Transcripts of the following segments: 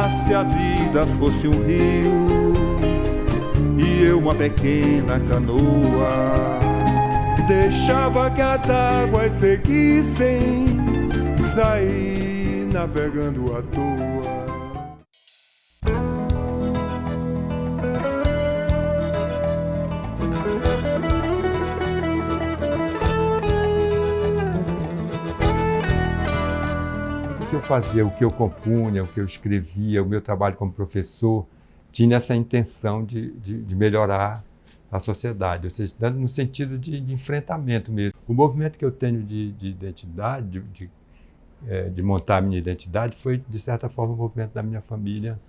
Ah, se a vida fosse um rio e eu uma pequena canoa, deixava que as águas seguissem, saí navegando à toa. O que eu fazia, o que eu compunha, o que eu escrevia, o meu trabalho como professor, tinha essa intenção de melhorar a sociedade, ou seja, no sentido de enfrentamento mesmo. O movimento que eu tenho de identidade, de montar a minha identidade, foi, de certa forma, o movimento da minha família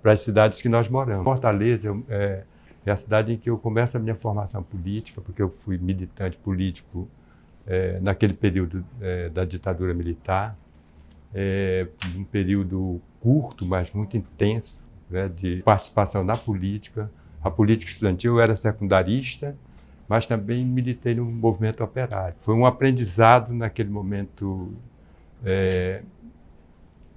para as cidades que nós moramos. Fortaleza é a cidade em que eu começo a minha formação política, porque eu fui militante político naquele período da ditadura militar, um período curto, mas muito intenso, né, de participação na política. A política estudantil, eu era secundarista, mas também militei no movimento operário. Foi um aprendizado naquele momento,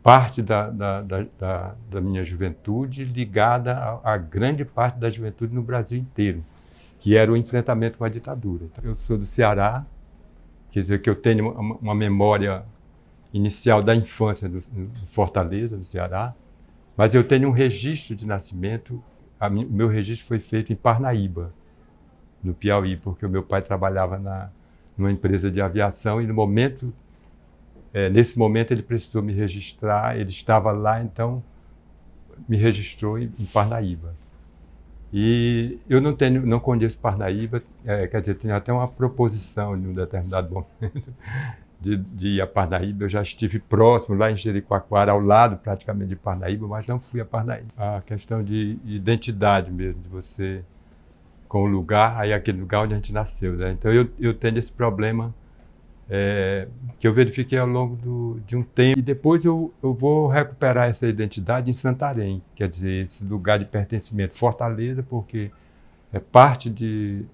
parte da minha juventude ligada à grande parte da juventude no Brasil inteiro, que era o enfrentamento com a ditadura. Eu sou do Ceará, quer dizer que eu tenho uma memória inicial da infância no Fortaleza, no Ceará, mas eu tenho um registro de nascimento. O meu registro foi feito em Parnaíba, no Piauí, porque o meu pai trabalhava numa empresa de aviação e nesse momento ele precisou me registrar, ele estava lá, então me registrou em Parnaíba. E eu não conheço Parnaíba, quer dizer, tenho até uma proposição em um determinado momento de ir a Parnaíba. Eu já estive próximo, lá em Jericoacoara, ao lado praticamente de Parnaíba, mas não fui a Parnaíba. A questão de identidade mesmo, de você com o lugar, aí aquele lugar onde a gente nasceu, né? Então eu tenho esse problema que eu verifiquei ao longo de um tempo. E depois eu vou recuperar essa identidade em Santarém, quer dizer, esse lugar de pertencimento. Fortaleza, porque é parte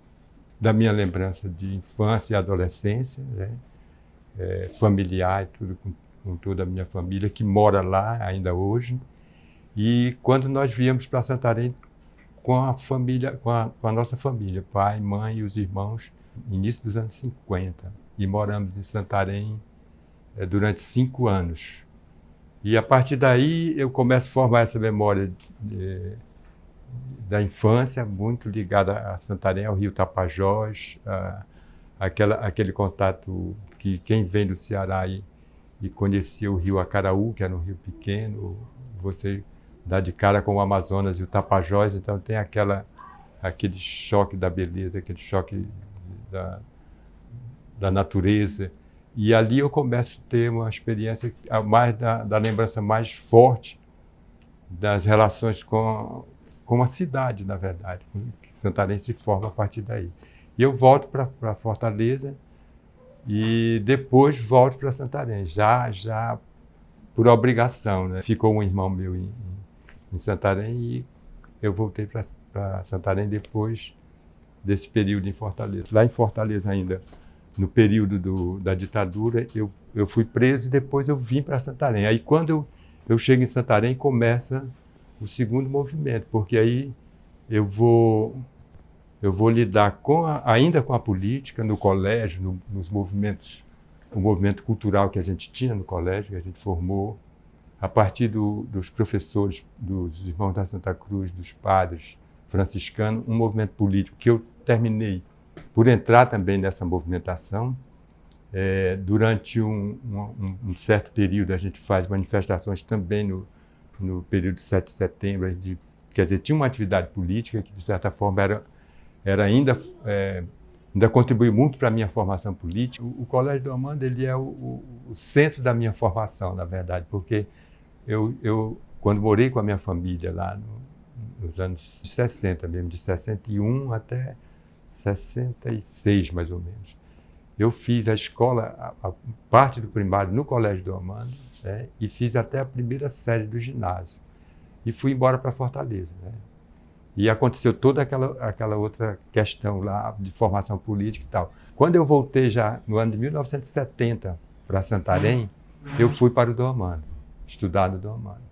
da minha lembrança de infância e adolescência, né? Familiar e tudo, com toda a minha família, que mora lá ainda hoje. E quando nós viemos para Santarém com a família, com a nossa família, pai, mãe e os irmãos, início dos anos 50. E moramos em Santarém durante 5 anos. E a partir daí eu começo a formar essa memória da infância, muito ligada a Santarém, ao Rio Tapajós, aquele contato que quem vem do Ceará e conhecia o Rio Acaraú, que era um rio pequeno, você dá de cara com o Amazonas e o Tapajós, então tem aquele choque da beleza, aquele choque da natureza. E ali eu começo a ter uma experiência mais da lembrança mais forte das relações com a cidade, na verdade, que Santarém se forma a partir daí. E eu volto para Fortaleza e depois volto para Santarém, já por obrigação, né? Ficou um irmão meu em Santarém e eu voltei para Santarém depois desse período em Fortaleza. Lá em Fortaleza ainda, no período da ditadura, eu fui preso e depois eu vim para Santarém. Aí quando eu chego em Santarém, começa o segundo movimento, porque aí eu vou lidar ainda com a política no colégio, nos movimentos, o movimento cultural que a gente tinha no colégio, que a gente formou, a partir dos professores, dos irmãos da Santa Cruz, dos padres franciscanos, um movimento político que eu terminei por entrar também nessa movimentação. Durante um certo período, a gente faz manifestações também no período de 7 de setembro, quer dizer, tinha uma atividade política que, de certa forma, ainda contribuiu muito para a minha formação política. O Colégio Dom Amando, ele é o centro da minha formação, na verdade, porque eu quando morei com a minha família lá nos anos 60 mesmo, de 61 até 66, mais ou menos, eu fiz a escola, a parte do primário no Colégio Dom Amando, né, e fiz até a primeira série do ginásio. E fui embora para Fortaleza, né? E aconteceu toda aquela outra questão lá de formação política e tal. Quando eu voltei já no ano de 1970 para Santarém, eu fui para o Dom Amando, estudar no Dom Amando.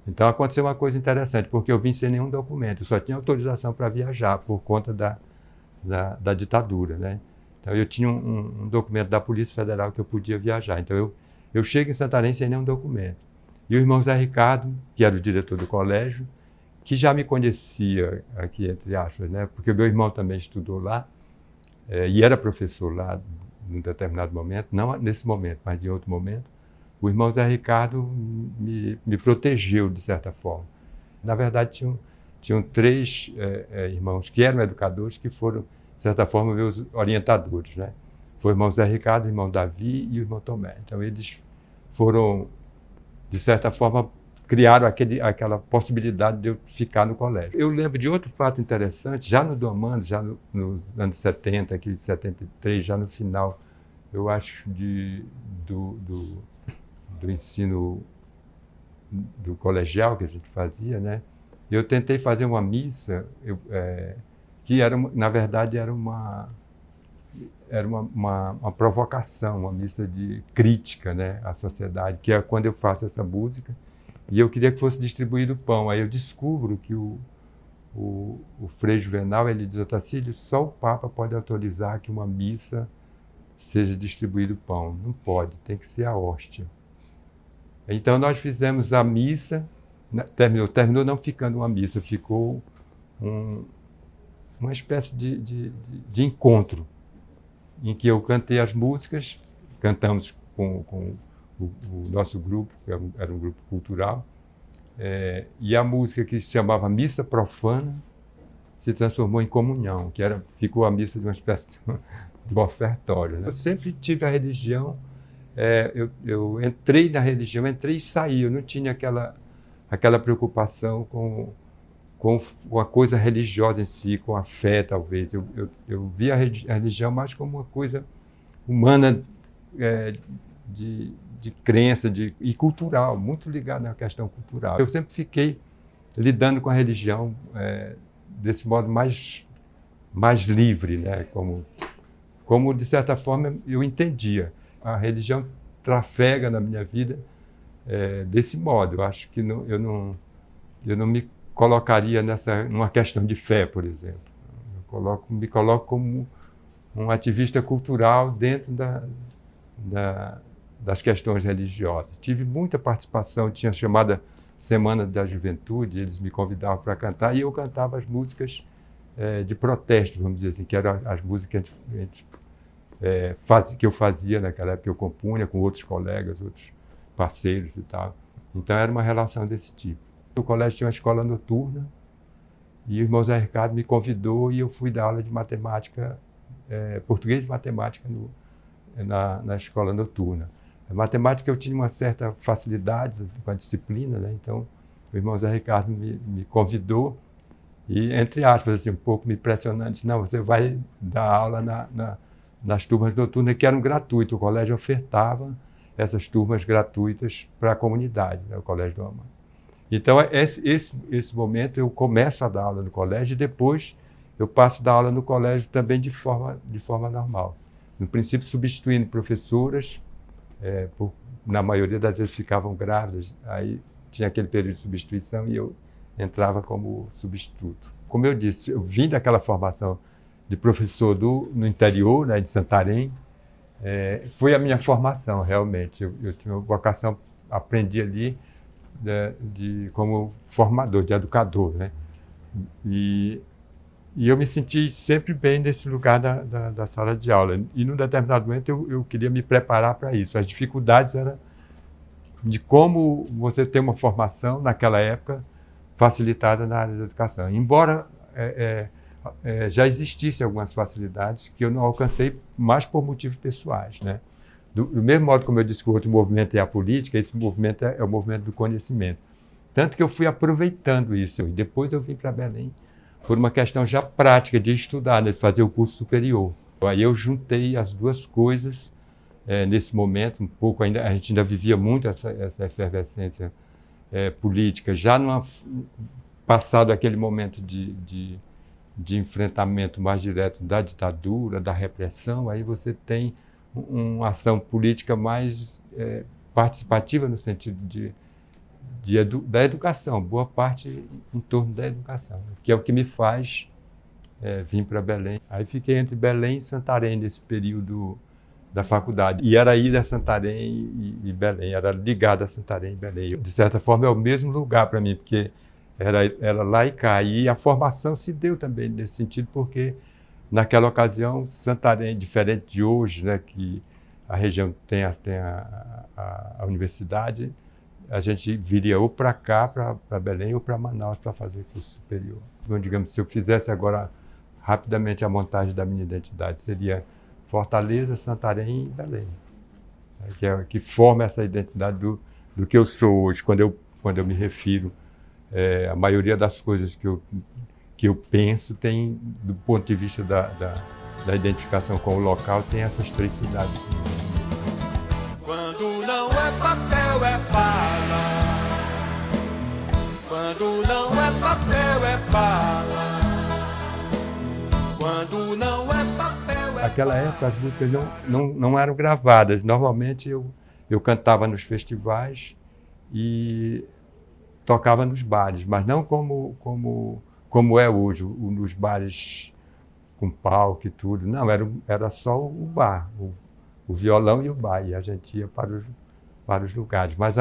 Então aconteceu uma coisa interessante, porque eu vim sem nenhum documento, eu só tinha autorização para viajar por conta da ditadura, né? Então eu tinha um documento da Polícia Federal que eu podia viajar. Então eu chego em Santarém sem nenhum documento. E o irmão Zé Ricardo, que era o diretor do colégio, que já me conhecia aqui, entre aspas, né? Porque meu irmão também estudou lá, e era professor lá num determinado momento, não nesse momento, mas em outro momento. O irmão Zé Ricardo me protegeu, de certa forma. Na verdade, tinham 3 irmãos que eram educadores, que foram, de certa forma, meus orientadores, né? Foi o irmão Zé Ricardo, o irmão Davi e o irmão Tomé. Então, eles foram, de certa forma, criaram aquela possibilidade de eu ficar no colégio. Eu lembro de outro fato interessante, já no Domando, já nos anos 70, aqui de 73, já no final, eu acho, do ensino do colegial que a gente fazia, né? Eu tentei fazer uma missa, que na verdade era uma provocação, uma missa de crítica, né, à sociedade, que é quando eu faço essa música, e eu queria que fosse distribuído pão. Aí eu descubro que o Frei Juvenal, ele diz: Otacílio, só o Papa pode autorizar que uma missa seja distribuído pão. Não pode, tem que ser a hóstia. Então nós fizemos a missa, terminou não ficando uma missa, ficou uma espécie de encontro, em que eu cantei as músicas, cantamos com o nosso grupo, que era um grupo cultural, e a música que se chamava Missa Profana se transformou em comunhão, ficou a missa de uma espécie de ofertório, né? Eu sempre tive a religião. Eu entrei na religião, entrei e saí, eu não tinha aquela preocupação com a coisa religiosa em si, com a fé, talvez. Eu via a religião mais como uma coisa humana, de crença e cultural, muito ligada na questão cultural. Eu sempre fiquei lidando com a religião desse modo mais livre, né? Como, de certa forma, eu entendia. A religião trafega na minha vida desse modo. Eu acho que eu não me colocaria numa questão de fé, por exemplo. Me coloco como um ativista cultural dentro das questões religiosas. Tive muita participação, tinha a chamada Semana da Juventude, eles me convidavam para cantar, e eu cantava as músicas de protesto, vamos dizer assim, que eram as músicas que eu fazia naquela época, eu compunha com outros colegas, outros parceiros e tal. Então era uma relação desse tipo. O colégio tinha uma escola noturna e o irmão Zé Ricardo me convidou e eu fui dar aula de matemática, português e matemática na escola noturna. A matemática eu tinha uma certa facilidade com a disciplina, né? Então o irmão Zé Ricardo me convidou e, entre aspas, assim, um pouco me pressionando, disse: não, você vai dar aula nas turmas noturnas, que eram gratuitas. O colégio ofertava essas turmas gratuitas para a comunidade, né, o Colégio do Amado. Então, esse momento eu começo a dar aula no colégio e depois eu passo a dar aula no colégio também de forma normal. No princípio, substituindo professoras, na maioria das vezes ficavam grávidas, aí tinha aquele período de substituição e eu entrava como substituto. Como eu disse, eu vim daquela formação de professor no interior, né, de Santarém. Foi a minha formação, realmente. Eu tinha uma vocação, aprendi ali como formador, de educador, né? E eu me senti sempre bem nesse lugar da sala de aula. E, num determinado momento, eu queria me preparar para isso. As dificuldades eram de como você ter uma formação, naquela época, facilitada na área da educação. Embora já existissem algumas facilidades que eu não alcancei mais por motivos pessoais, né? Do mesmo modo como eu disse que o outro movimento é a política, esse movimento é o movimento do conhecimento. Tanto que eu fui aproveitando isso. E depois eu vim para Belém por uma questão já prática de estudar, né, de fazer o curso superior. Aí eu juntei as duas coisas nesse momento, um pouco ainda, a gente ainda vivia muito essa efervescência política, já passado aquele momento de enfrentamento mais direto da ditadura, da repressão, aí você tem uma ação política mais participativa, no sentido da educação, boa parte em torno da educação, que é o que me faz vir para Belém. Aí fiquei entre Belém e Santarém nesse período da faculdade. E era ir a Santarém e Belém, era ligado a Santarém e Belém. De certa forma é o mesmo lugar para mim, porque era lá e cá. E a formação se deu também nesse sentido, porque naquela ocasião Santarém, diferente de hoje, né, que a região tem a universidade, a gente viria ou para cá, para Belém, ou para Manaus para fazer curso superior. Então, digamos, se eu fizesse agora rapidamente a montagem da minha identidade, seria Fortaleza, Santarém e Belém, que forma essa identidade do que eu sou hoje. Quando eu me refiro, a maioria das coisas que eu penso tem, do ponto de vista da identificação com o local, tem essas 3 cidades. Quando não é papel, é bala. Quando não é papel, é bala. Quando não é papel, é bala. Naquela época as músicas não eram gravadas. Normalmente eu cantava nos festivais e tocava nos bares, mas não como é hoje, nos bares com palco e tudo. Não, era só o bar, o violão e o bar, e a gente ia para os lugares. Mas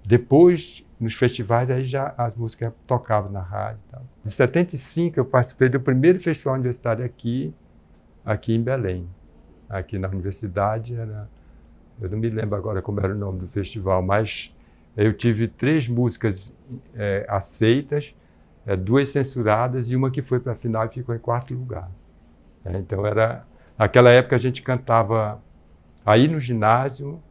depois, nos festivais, aí já as músicas tocavam na rádio e tal. Em 75, eu participei do primeiro festival universitário aqui em Belém. Aqui na universidade, eu não me lembro agora como era o nome do festival, mas eu tive 3 músicas aceitas, 2 censuradas e uma que foi para a final e ficou em 4º lugar. Então, naquela época a gente cantava aí no ginásio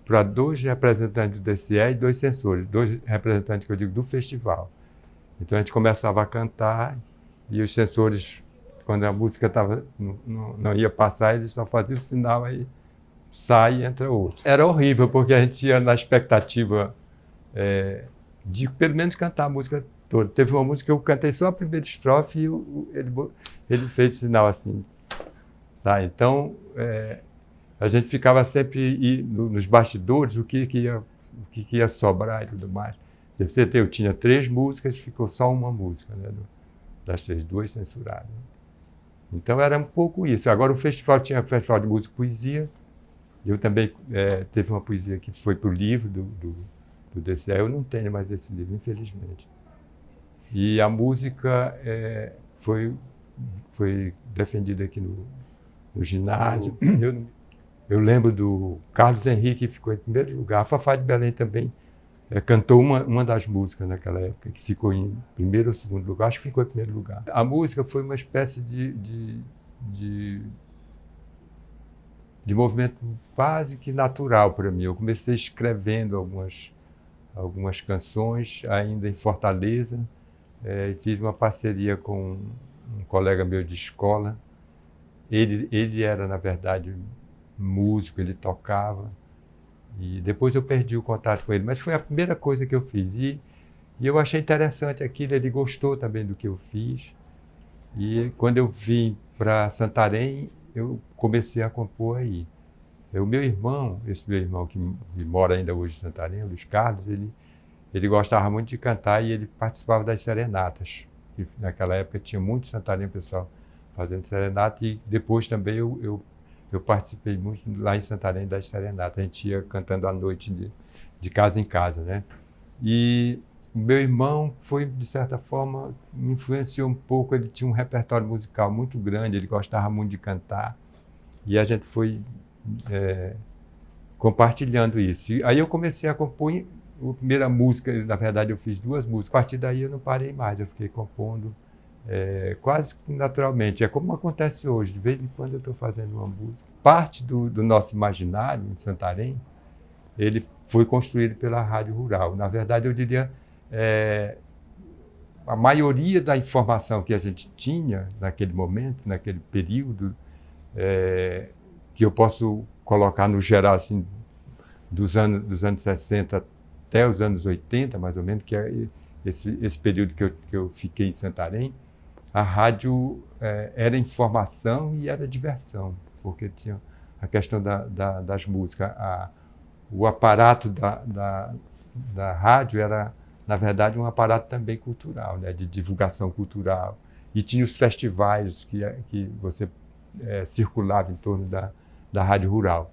para 2 representantes do DCE e 2 censores, 2 representantes, que eu digo, do festival. Então a gente começava a cantar e os censores, quando a música não ia passar, eles só faziam o sinal, aí sai e entra outro. Era horrível, porque a gente ia na expectativa de pelo menos cantar a música toda. Teve uma música que eu cantei só a primeira estrofe e ele fez o sinal assim. Tá? Então, a gente ficava sempre nos bastidores, o que ia sobrar e tudo mais. Eu tinha 3 músicas, ficou só uma música, né, das 3, 2 censuradas. Então era um pouco isso. Agora o festival tinha o Festival de Música e Poesia. Eu também teve uma poesia que foi para o livro do DCE. Eu não tenho mais esse livro, infelizmente. E a música foi defendida aqui no ginásio. Eu lembro do Carlos Henrique, que ficou em primeiro lugar. A Fafá de Belém também cantou uma das músicas naquela época, que ficou em primeiro ou segundo lugar. Acho que ficou em primeiro lugar. A música foi uma espécie de movimento quase que natural para mim. Eu comecei escrevendo algumas canções ainda em Fortaleza. Fiz uma parceria com um colega meu de escola. Ele era, na verdade, músico, ele tocava. E depois eu perdi o contato com ele. Mas foi a primeira coisa que eu fiz. E eu achei interessante aquilo, ele gostou também do que eu fiz. E quando eu vim para Santarém, eu comecei a compor aí. Esse meu irmão que mora ainda hoje em Santarém, o Luiz Carlos, ele gostava muito de cantar e ele participava das serenatas. E naquela época tinha muito Santarém, pessoal fazendo serenata, e depois também eu participei muito lá em Santarém das serenatas. A gente ia cantando à noite de casa em casa, né? E o meu irmão foi, de certa forma, me influenciou um pouco. Ele tinha um repertório musical muito grande, ele gostava muito de cantar, e a gente foi compartilhando isso. E aí eu comecei a compor a primeira música. Na verdade, eu fiz 2 músicas. A partir daí eu não parei mais, eu fiquei compondo quase naturalmente. É como acontece hoje, de vez em quando eu estou fazendo uma música. Parte do nosso imaginário em Santarém, ele foi construído pela Rádio Rural. Na verdade, eu diria, a maioria da informação que a gente tinha naquele momento, naquele período, que eu posso colocar no geral, assim, dos anos 60 até os anos 80, mais ou menos, que é esse período que eu fiquei em Santarém, a rádio era informação e era diversão, porque tinha a questão das músicas, o aparato da rádio era, na verdade, um aparato também cultural, né, de divulgação cultural. E tinha os festivais que você circulava em torno da rádio rural.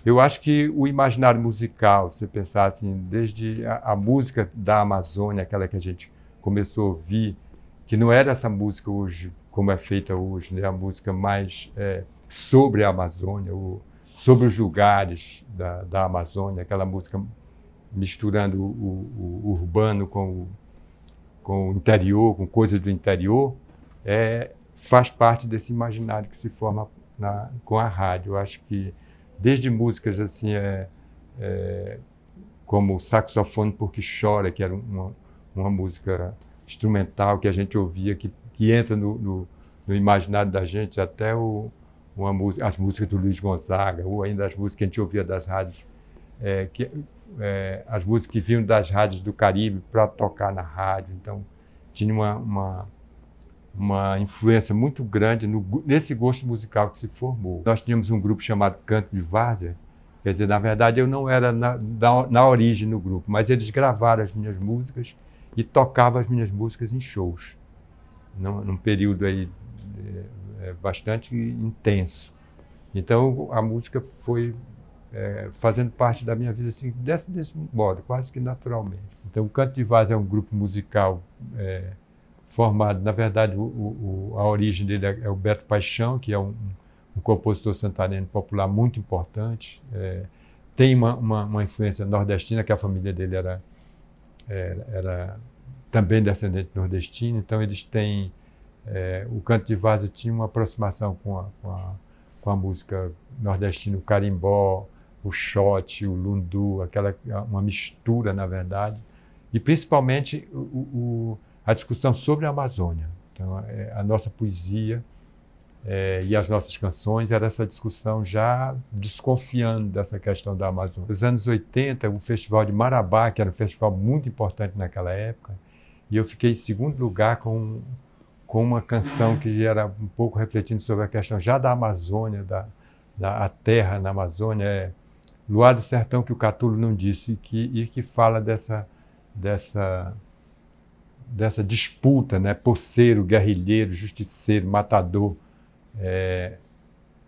Eu acho que o imaginário musical, se você pensar assim, desde a música da Amazônia, aquela que a gente começou a ouvir, que não era essa música hoje, como é feita hoje, né? A música mais sobre a Amazônia, sobre os lugares da Amazônia, aquela música misturando o urbano com o interior, com coisas do interior, faz parte desse imaginário que se forma com a rádio. Eu acho que desde músicas assim, como o Saxofone Porque Chora, que era uma música instrumental que a gente ouvia, que entra no imaginário da gente, até as músicas do Luiz Gonzaga, ou ainda as músicas que a gente ouvia das rádios, as músicas que vinham das rádios do Caribe para tocar na rádio. Então, tinha uma influência muito grande nesse gosto musical que se formou. Nós tínhamos um grupo chamado Canto de Várzea, quer dizer, na verdade eu não era na origem no grupo, mas eles gravaram as minhas músicas e tocavam as minhas músicas em shows, num período aí bastante intenso. Então a música foi fazendo parte da minha vida assim, desse modo, quase que naturalmente. Então o Canto de Várzea é um grupo musical formado, na verdade, a origem dele é o Beto Paixão, que é um compositor santareno popular muito importante. Tem uma influência nordestina, que a família dele era também descendente nordestino, então eles têm... o Canto de Várzea tinha uma aproximação com a música nordestina, o carimbó, o xote, o lundu, uma mistura, na verdade, e principalmente a discussão sobre a Amazônia. Então, a nossa poesia e as nossas canções era essa discussão já desconfiando dessa questão da Amazônia. Nos anos 80, o Festival de Marabá, que era um festival muito importante naquela época, e eu fiquei em segundo lugar com uma canção que era um pouco refletindo sobre a questão já da Amazônia, a terra na Amazônia, Luar do Sertão que o Catulo não disse, e que fala dessa disputa, né? Poceiro, guerrilheiro, justiceiro, matador.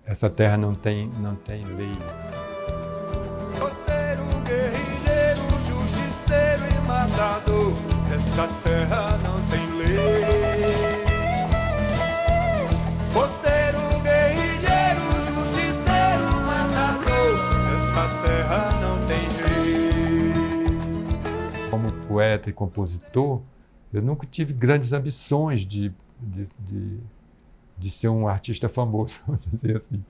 Essa terra não tem lei. Poceiro, guerrilheiro, justiceiro e matador, essa terra não tem lei. Poceiro, guerrilheiro, justiceiro, matador, essa terra não tem rei. Como poeta e compositor, eu nunca tive grandes ambições de ser um artista famoso, vamos dizer assim.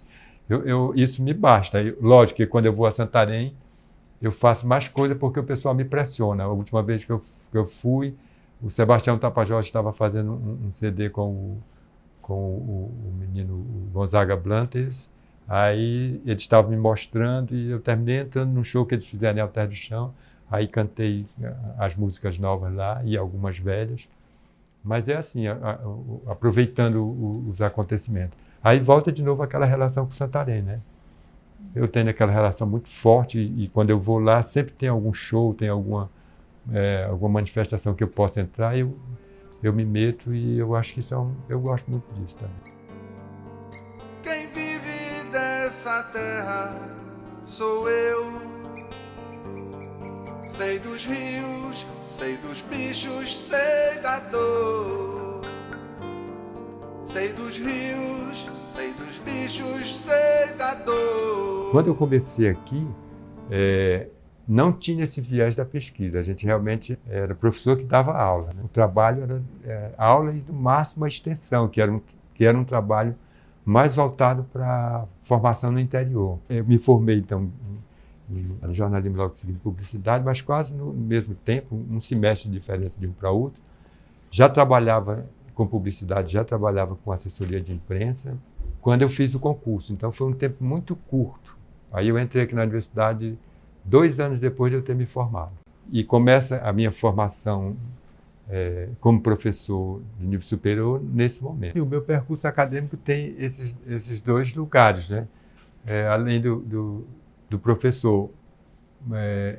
Isso me basta. Lógico que quando eu vou a Santarém, eu faço mais coisa porque o pessoal me pressiona. A última vez que eu fui, o Sebastião Tapajós estava fazendo um CD com o menino Gonzaga Blantes. Aí eles estavam me mostrando e eu terminei entrando num show que eles fizeram em Alter do Chão. Aí cantei as músicas novas lá e algumas velhas. Mas é assim, aproveitando os acontecimentos. Aí volta de novo aquela relação com Santarém, né? Eu tenho aquela relação muito forte e quando eu vou lá, sempre tem algum show, tem alguma manifestação que eu possa entrar, eu me meto e eu acho que eu gosto muito disso também. Quem vive dessa terra sou eu. Sei dos rios, sei dos bichos, sei da dor. Sei dos rios, sei dos bichos, sei da dor. Quando eu comecei aqui, não tinha esse viés da pesquisa. A gente realmente era professor que dava aula, né? O trabalho era aula e, no máximo, a extensão, que era um trabalho mais voltado para formação no interior. Eu me formei, então, em jornalismo, logo seguido publicidade, mas quase no mesmo tempo, um semestre de diferença de um para outro. Já trabalhava com publicidade, já trabalhava com assessoria de imprensa, quando eu fiz o concurso. Então, foi um tempo muito curto. Aí eu entrei aqui na universidade 2 anos depois de eu ter me formado. E começa a minha formação como professor de nível superior nesse momento. E o meu percurso acadêmico tem esses 2 lugares, né? Além do professor,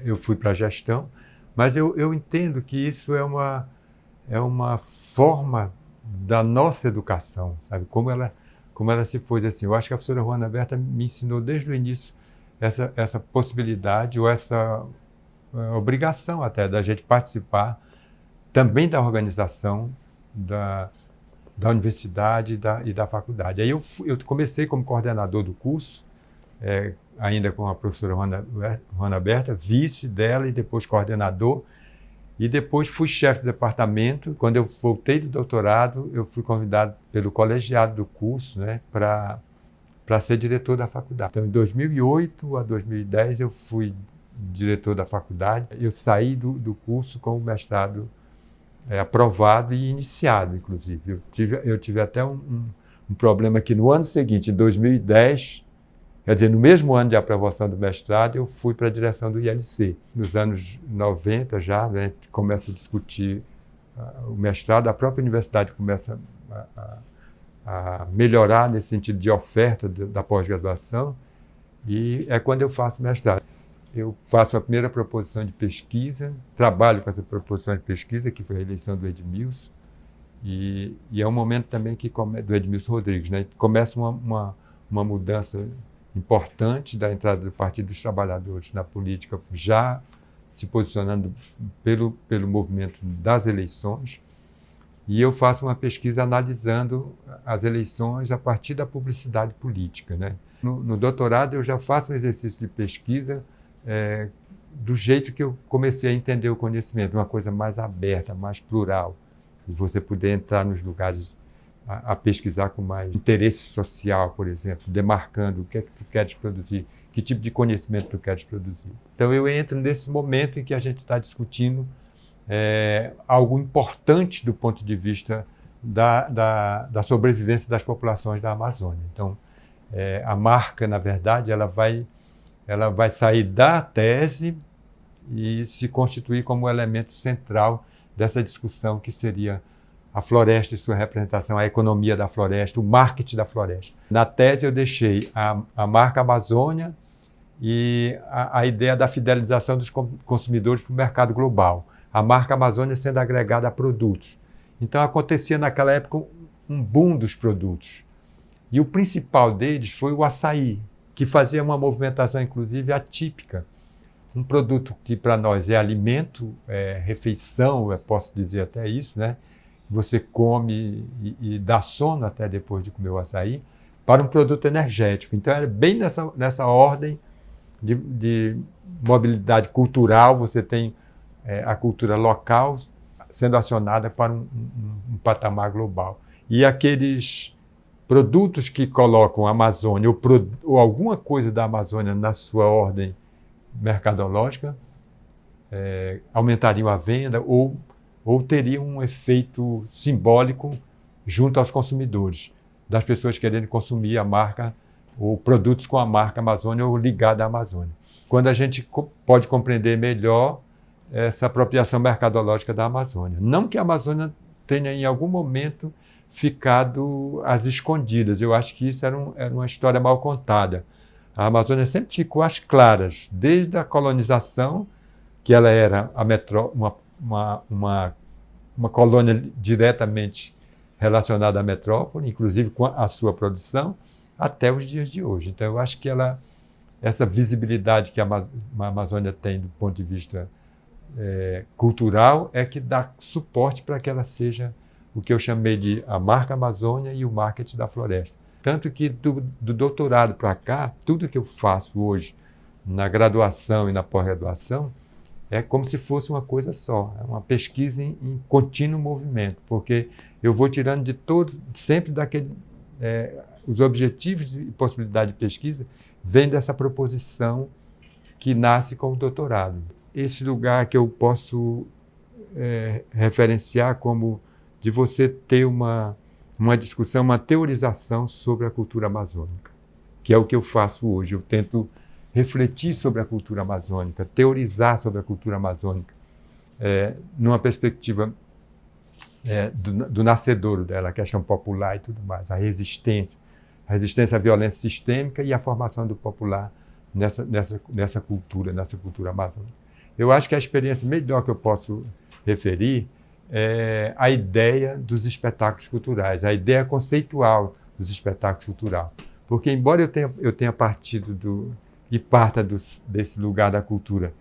eu fui para a gestão, Mas eu entendo que isso é uma forma da nossa educação, sabe? Como ela se foi assim. Eu acho que a professora Juana Berta me ensinou desde o início essa possibilidade ou essa obrigação até da gente participar também da organização da universidade e da faculdade. Aí eu comecei como coordenador do curso, ainda com a professora Juana Berta, vice dela e depois coordenador. E depois fui chefe de departamento. Quando eu voltei do doutorado, eu fui convidado pelo colegiado do curso, né, para ser diretor da faculdade. Então, em 2008 a 2010, eu fui diretor da faculdade. Eu saí do curso com o mestrado aprovado e iniciado, inclusive. Eu tive até um problema que no ano seguinte, em 2010, quer dizer, no mesmo ano de aprovação do mestrado, eu fui para a direção do ILC. Nos anos 90 já, né, começa a discutir o mestrado, a própria universidade começa a melhorar nesse sentido de oferta da pós-graduação, e é quando eu faço mestrado. Eu faço a primeira proposição de pesquisa, trabalho com essa proposição de pesquisa, que foi a eleição do Edmilson, e é um momento também do Edmilson Rodrigues, né, começa uma mudança importante da entrada do Partido dos Trabalhadores na política, já se posicionando pelo movimento das eleições. E eu faço uma pesquisa analisando as eleições a partir da publicidade política, né? No doutorado, eu já faço um exercício de pesquisa do jeito que eu comecei a entender o conhecimento, uma coisa mais aberta, mais plural, de você poder entrar nos lugares a pesquisar com mais interesse social, por exemplo, demarcando o que é que tu queres produzir, que tipo de conhecimento tu queres produzir. Então eu entro nesse momento em que a gente está discutindo algo importante do ponto de vista da sobrevivência das populações da Amazônia. Então a marca, na verdade, ela vai sair da tese e se constituir como um elemento central dessa discussão que seria a floresta e sua representação, a economia da floresta, o marketing da floresta. Na tese eu deixei a marca Amazônia e a ideia da fidelização dos consumidores para o mercado global. A marca Amazônia sendo agregada a produtos. Então acontecia naquela época um boom dos produtos. E o principal deles foi o açaí, que fazia uma movimentação inclusive atípica. Um produto que para nós é alimento, refeição, eu posso dizer até isso, né? Você come e dá sono até depois de comer o açaí, para um produto energético. Então, era bem nessa ordem de mobilidade cultural, você tem a cultura local sendo acionada para um patamar global. E aqueles produtos que colocam a Amazônia ou alguma coisa da Amazônia na sua ordem mercadológica aumentariam a venda ou teria um efeito simbólico junto aos consumidores, das pessoas querendo consumir a marca ou produtos com a marca Amazônia ou ligada à Amazônia. Quando a gente pode compreender melhor essa apropriação mercadológica da Amazônia. Não que a Amazônia tenha em algum momento ficado às escondidas, eu acho que isso era uma história mal contada. A Amazônia sempre ficou às claras, desde a colonização, que ela era uma colônia diretamente relacionada à metrópole, inclusive com a sua produção, até os dias de hoje. Então, eu acho que essa visibilidade que a Amazônia tem do ponto de vista cultural é que dá suporte para que ela seja o que eu chamei de a marca Amazônia e o marketing da floresta. Tanto que do doutorado para cá, tudo que eu faço hoje na graduação e na pós-graduação é como se fosse uma coisa só, é uma pesquisa em contínuo movimento, porque eu vou tirando de todos, sempre os objetivos e possibilidade de pesquisa vêm dessa proposição que nasce com o doutorado. Esse lugar que eu posso referenciar como de você ter uma discussão, uma teorização sobre a cultura amazônica, que é o que eu faço hoje. Eu tento refletir sobre a cultura amazônica, teorizar sobre a cultura amazônica, numa perspectiva do nascedouro dela, a questão popular e tudo mais, a resistência à violência sistêmica e a formação do popular nessa cultura amazônica. eu acho que a experiência melhor que eu posso referir é a ideia dos espetáculos culturais, a ideia conceitual dos espetáculos culturais. Porque, embora eu tenha partido e parta desse lugar da cultura,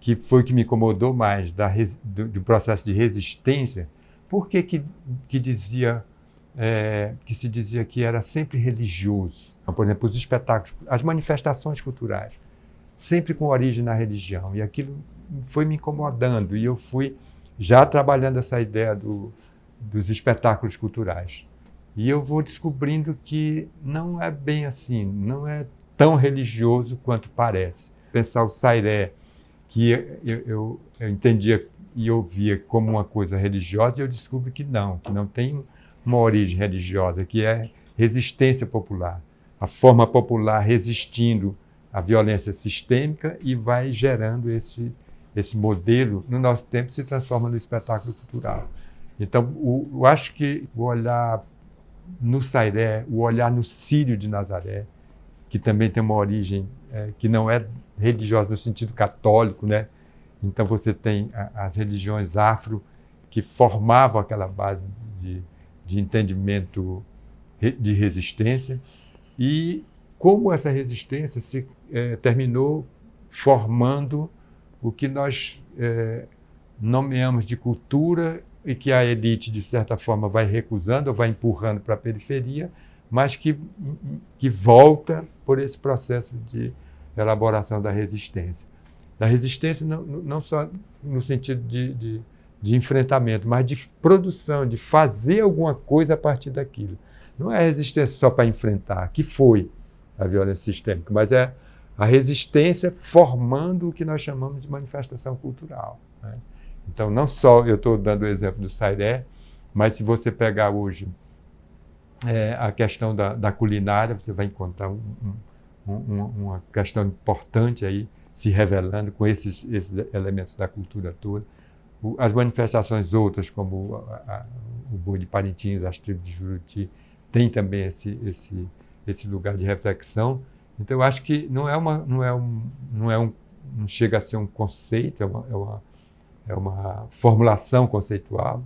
que foi o que me incomodou mais, do processo de resistência, por que se dizia que era sempre religioso? Por exemplo, os espetáculos, as manifestações culturais, sempre com origem na religião. E aquilo foi me incomodando, e eu fui já trabalhando essa ideia dos espetáculos culturais. E eu vou descobrindo que não é bem assim, não é tão religioso quanto parece. Pensar o sairé, que eu entendia e ouvia como uma coisa religiosa, e eu descubro que não tem uma origem religiosa, que é resistência popular. A forma popular resistindo à violência sistêmica e vai gerando esse modelo, no nosso tempo, se transforma no espetáculo cultural. Então, eu acho que o olhar no sairé, o olhar no Círio de Nazaré, que também tem uma origem que não é religiosa no sentido católico, né? Então você tem as religiões afro que formavam aquela base de entendimento de resistência, e como essa resistência terminou formando o que nós nomeamos de cultura, e que a elite, de certa forma, vai recusando ou vai empurrando para a periferia, mas que volta por esse processo de elaboração da resistência. Da resistência não só no sentido de enfrentamento, mas de produção, de fazer alguma coisa a partir daquilo. Não é a resistência só para enfrentar, que foi a violência sistêmica, mas é a resistência formando o que nós chamamos de manifestação cultural, né? Então, não só eu estou dando o exemplo do sairé, mas se você pegar hoje a questão da culinária, você vai encontrar uma questão importante aí se revelando com esses elementos da cultura toda. As manifestações outras, como o boi de Parintins, as tribos de Juruti, tem também esse lugar de reflexão. Então, eu acho que não chega a ser um conceito, é uma formulação conceitual,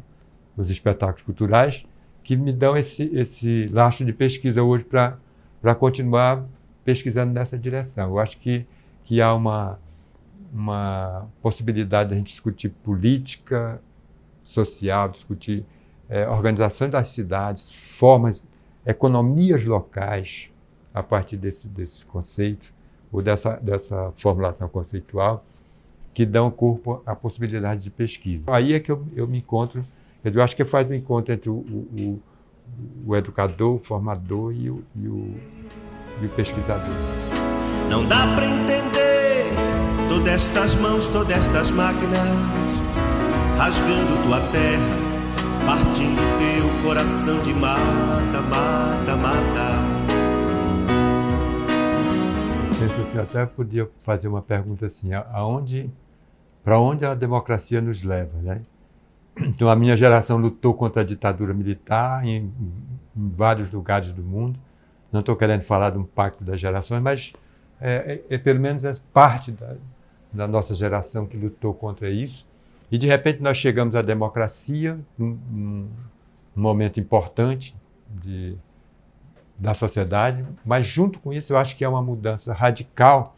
os espetáculos culturais, que me dão esse lastro de pesquisa hoje para continuar pesquisando nessa direção. Eu acho que há uma possibilidade de a gente discutir política social, discutir organização das cidades, formas, economias locais, a partir desse conceito, ou dessa formulação conceitual, que dão corpo à possibilidade de pesquisa. Aí é que eu me encontro, eu acho que faz um encontro entre o educador, o formador e o pesquisador. Não dá para entender todas estas mãos, todas estas máquinas, rasgando tua terra, partindo teu coração de mata, mata, mata. Eu até podia fazer uma pergunta assim, para onde a democracia nos leva, né? Então, a minha geração lutou contra a ditadura militar em vários lugares do mundo. Não estou querendo falar de um pacto das gerações, mas pelo menos é parte da nossa geração que lutou contra isso. E, de repente, nós chegamos à democracia, num momento importante da sociedade, mas, junto com isso, eu acho que é uma mudança radical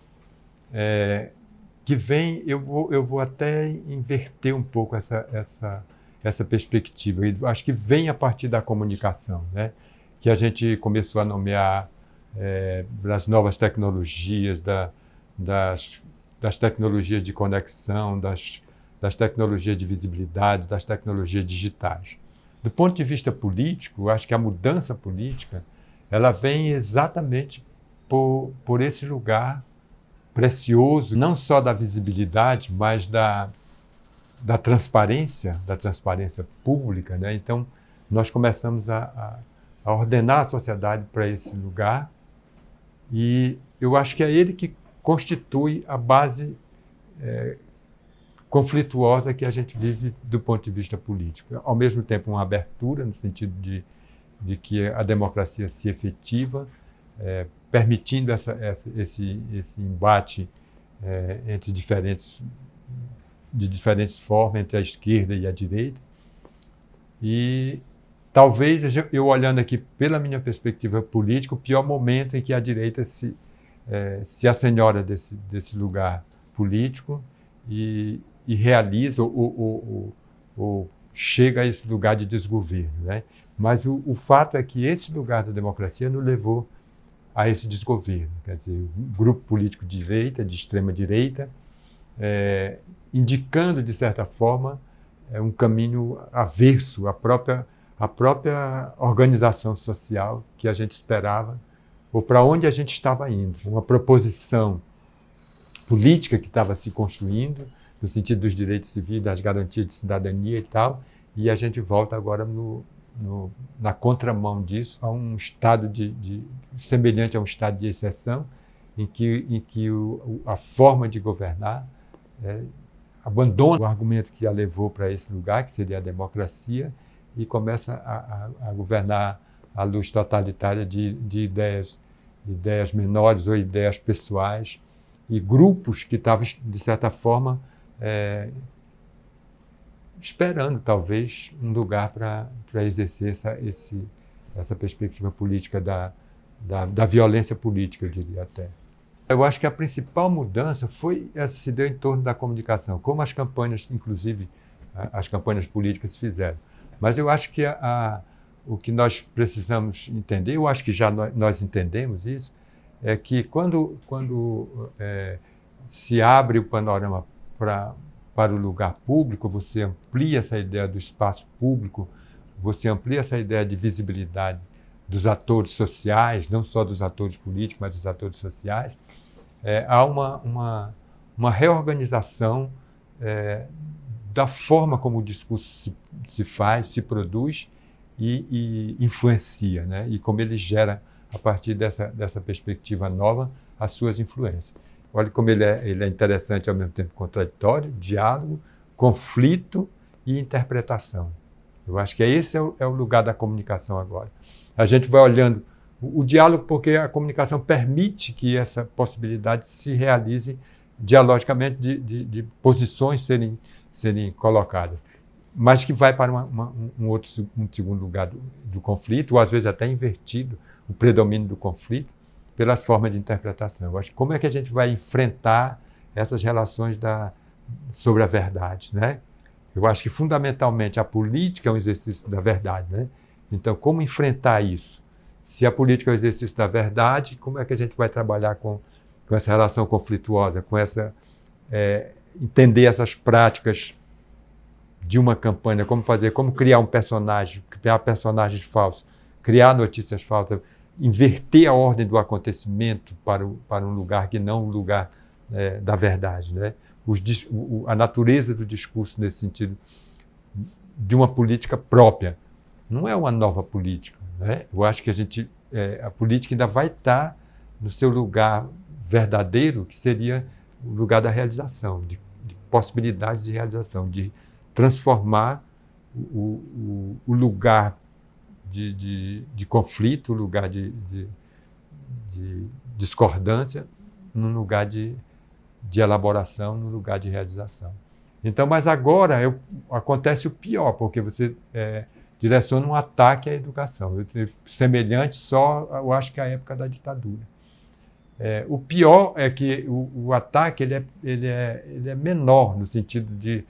que vem, eu vou até inverter um pouco essa perspectiva. Eu acho que vem a partir da comunicação, né? Que a gente começou a nomear das novas tecnologias, das tecnologias de conexão, das tecnologias de visibilidade, das tecnologias digitais. Do ponto de vista político, eu acho que a mudança política ela vem exatamente por esse lugar precioso, não só da visibilidade, mas da transparência pública, né? Então, nós começamos a ordenar a sociedade para esse lugar, e eu acho que é ele que constitui a base conflituosa que a gente vive do ponto de vista político. Ao mesmo tempo, uma abertura, no sentido de que a democracia se efetiva, permitindo esse embate entre diferentes de diferentes formas entre a esquerda e a direita. E talvez, eu olhando aqui pela minha perspectiva política, o pior momento em que a direita se assenhora desse lugar político e realiza ou chega a esse lugar de desgoverno, né? Mas o fato é que esse lugar da democracia nos levou a esse desgoverno. Quer dizer, um grupo político de direita, de extrema-direita, indicando, de certa forma, um caminho averso à própria organização social que a gente esperava, ou para onde a gente estava indo. Uma proposição política que estava se construindo, no sentido dos direitos civis, das garantias de cidadania e tal, e a gente volta agora na contramão disso, a um estado semelhante a um estado de exceção, em que a forma de governar abandona o argumento que a levou para esse lugar, que seria a democracia, e começa a governar à luz totalitária de ideias menores ou ideias pessoais, e grupos que estavam, de certa forma, esperando, talvez, um lugar para exercer essa perspectiva política da violência política, eu diria até. Eu acho que a principal mudança se deu em torno da comunicação, como as campanhas, inclusive as campanhas políticas fizeram. Mas eu acho que o que nós precisamos entender, eu acho que já nós entendemos isso, é que quando se abre o panorama para o lugar público, você amplia essa ideia do espaço público, você amplia essa ideia de visibilidade dos atores sociais, não só dos atores políticos, mas dos atores sociais, há uma reorganização da forma como o discurso se faz, se produz e influencia, né? E como ele gera, a partir dessa perspectiva nova, as suas influências. Olha como ele é interessante, ao mesmo tempo contraditório, diálogo, conflito e interpretação. Eu acho que esse é o lugar da comunicação agora. A gente vai olhando o diálogo porque a comunicação permite que essa possibilidade se realize dialogicamente, de posições serem colocadas, mas que vai para um segundo lugar do conflito, ou às vezes até invertido, o predomínio do conflito, pelas formas de interpretação. Eu acho que como é que a gente vai enfrentar essas relações sobre a verdade, né? Eu acho que, fundamentalmente, a política é um exercício da verdade, né? Então, como enfrentar isso? Se a política é o exercício da verdade, como é que a gente vai trabalhar com essa relação conflituosa, entender essas práticas de uma campanha, como criar um personagem, criar personagens falsos, criar notícias falsas, inverter a ordem do acontecimento para um lugar que não o lugar da verdade, né? A natureza do discurso nesse sentido de uma política própria. Não é uma nova política, né? Eu acho que a política ainda vai estar no seu lugar verdadeiro, que seria o lugar da realização, de possibilidades de realização, de transformar o lugar de conflito, o lugar de discordância, num lugar de elaboração, num lugar de realização. Então, mas agora acontece o pior, porque você direciona um ataque à educação. Semelhante só, eu acho que à época da ditadura. O pior é que o ataque ele é menor, no sentido de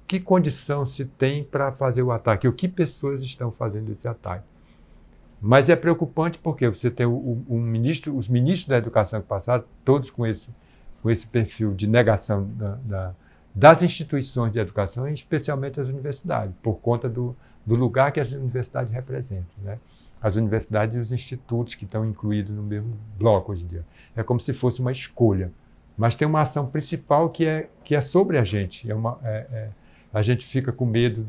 que condição se tem para fazer o ataque, ou que pessoas estão fazendo esse ataque. Mas é preocupante porque você tem os ministros da educação que passaram, todos com esse perfil de negação das instituições de educação, especialmente as universidades, por conta do lugar que as universidades representam, né? As universidades e os institutos que estão incluídos no mesmo bloco hoje em dia. É como se fosse uma escolha. Mas tem uma ação principal que é sobre a gente. A gente fica com medo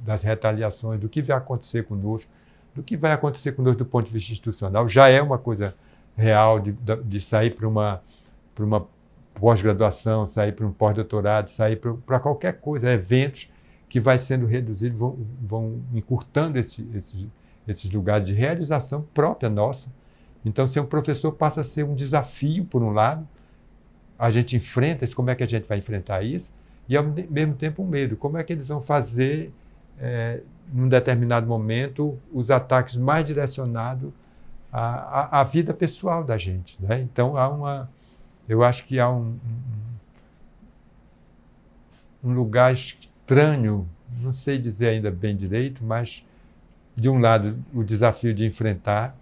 das retaliações, do que vai acontecer conosco, do ponto de vista institucional. Já é uma coisa real de sair para uma pós-graduação, sair para um pós-doutorado, sair para qualquer coisa, eventos que vai sendo reduzidos, vão encurtando esses lugares de realização própria nossa. Então, ser um professor passa a ser um desafio, por um lado, a gente enfrenta isso, como é que a gente vai enfrentar isso, e ao mesmo tempo o medo, como é que eles vão fazer, num determinado momento, os ataques mais direcionados à vida pessoal da gente, né? Então, eu acho que há um lugar estranho, não sei dizer ainda bem direito, mas, de um lado, o desafio de enfrentar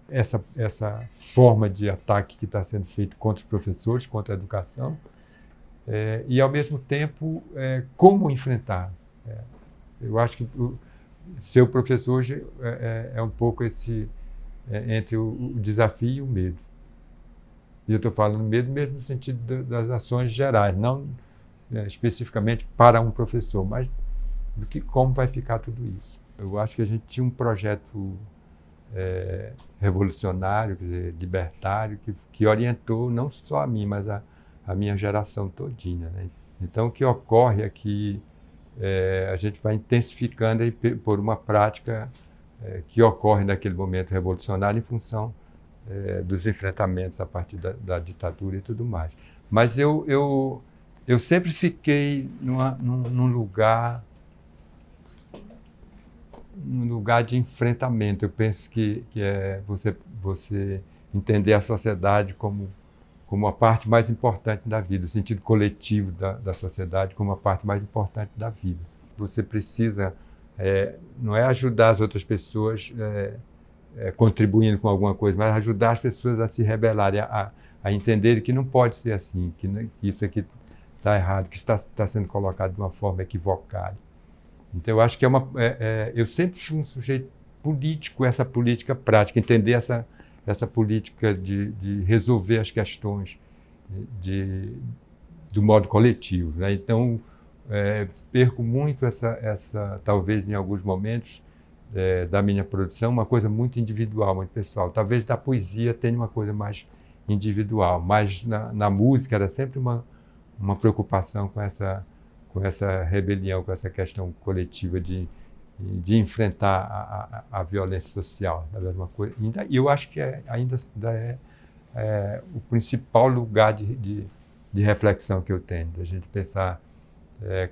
essa forma de ataque que está sendo feito contra os professores, contra a educação, e, ao mesmo tempo, como enfrentar. Eu acho que ser o professor hoje é um pouco entre o desafio e o medo. E eu estou falando medo mesmo no sentido das ações gerais, não especificamente para um professor, mas como vai ficar tudo isso. Eu acho que a gente tinha um projeto revolucionário, quer dizer, libertário, que orientou não só a mim, mas a minha geração todinha, né? Então, o que ocorre é que a gente vai intensificando aí por uma prática que ocorre naquele momento revolucionário em função dos enfrentamentos a partir da ditadura e tudo mais. Mas eu sempre fiquei num lugar de enfrentamento. Eu penso que é você entender a sociedade como a parte mais importante da vida, o sentido coletivo da sociedade como a parte mais importante da vida. Você precisa, não é ajudar as outras pessoas contribuindo com alguma coisa, mas ajudar as pessoas a se rebelarem, a entenderem que não pode ser assim, que isso aqui está errado, que está sendo colocado de uma forma equivocada. Então, eu acho que eu sempre fui um sujeito político, essa política prática, entender essa política de resolver as questões do modo coletivo, né? Então, perco muito talvez em alguns momentos da minha produção, uma coisa muito individual, muito pessoal. Talvez da poesia tenha uma coisa mais individual, mas na música era sempre uma preocupação com essa rebelião, com essa questão coletiva de enfrentar a violência social. É a mesma coisa. E eu acho que ainda é o principal lugar de reflexão que eu tenho, da gente pensar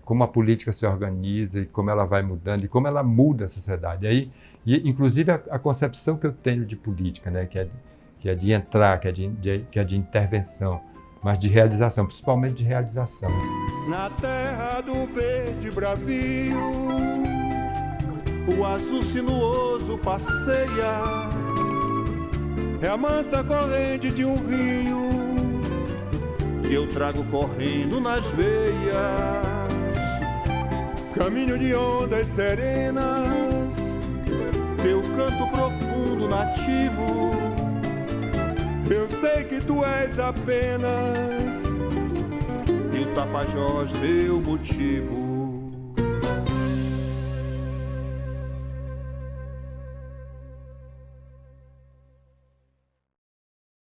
como a política se organiza e como ela vai mudando e como ela muda a sociedade. Inclusive, a concepção que eu tenho de política, né, que é de entrar, que é de intervenção, mas de realização, principalmente de realização. Na terra do verde bravio, o azul sinuoso passeia, é a mansa corrente de um rio que eu trago correndo nas veias, caminho de ondas serenas, teu canto profundo nativo. Eu sei que tu és apenas, e o Tapajós meu motivo.